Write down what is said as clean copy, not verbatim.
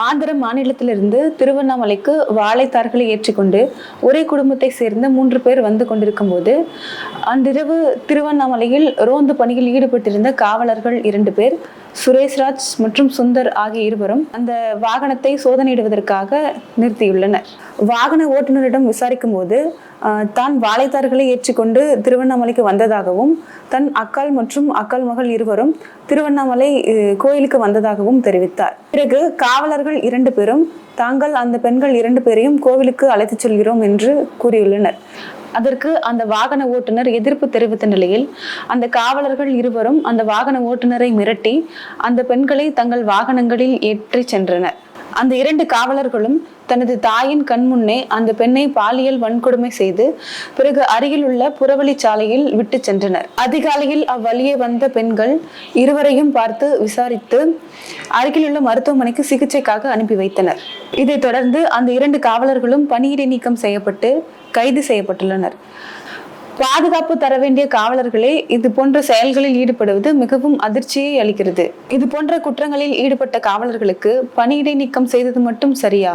ஆந்திர மாநிலத்திலிருந்து திருவண்ணாமலைக்கு வாழைத்தார்களை ஏற்றிக்கொண்டு ஒரே குடும்பத்தை சேர்ந்த 3 பேர் வந்து கொண்டிருக்கும் போது அன்றிரவு திருவண்ணாமலையில் ரோந்து பணியில் ஈடுபட்டிருந்த காவலர்கள் 2 பேர், சுரேஷ்ராஜ் மற்றும் சுந்தர் ஆகிய இருவரும் அந்த வாகனத்தை சோதனையிடுவதற்காக நிறுத்தியுள்ளனர். வாகன ஓட்டுநரிடம் விசாரிக்கும் போது தான் வாழைத்தார்களை ஏற்றிக்கொண்டு திருவண்ணாமலைக்கு வந்ததாகவும், தன் அக்காள் மற்றும் அக்காள் மகள் இருவரும் திருவண்ணாமலை கோயிலுக்கு வந்ததாகவும் தெரிவித்தார். பிறகு காவலர்கள் 2 பேரும் தாங்கள் அந்த பெண்கள் 2 பேரையும் கோவிலுக்கு அழைத்துச் செல்கிறோம் என்று கூறியுள்ளனர். அதற்கு அந்த வாகன ஓட்டுநர் எதிர்ப்பு தெரிவித்த நிலையில் அந்த காவலர்கள் இருவரும் அந்த வாகன ஓட்டுநரை மிரட்டி அந்த பெண்களை தங்கள் வாகனங்களில் ஏற்றி சென்றனர். அந்த 2 காவலர்களும் தனது தாயின் கண்முன்னே அந்த பெண்ணை பாலியல் வன்கொடுமை செய்து பிறகு அருகில் உள்ள புறவழி சாலையில் விட்டு சென்றனர். அதிகாலையில் அவ்வழியே வந்த பெண்கள் இருவரையும் பார்த்து விசாரித்து அருகிலுள்ள மருத்துவமனைக்கு சிகிச்சைக்காக அனுப்பி வைத்தனர். இதைத் தொடர்ந்து அந்த 2 காவலர்களும் பணியிடை நீக்கம் செய்யப்பட்டு கைது செய்யப்பட்டுள்ளனர். பாதுகாப்பு தர வேண்டிய காவலர்களே இது போன்ற செயல்களில் ஈடுபடுவது மிகவும் அதிர்ச்சியை அளிக்கிறது. இது போன்ற குற்றங்களில் ஈடுபட்ட காவலர்களுக்கு பணியிடை நீக்கம் செய்தது மட்டும் சரியா?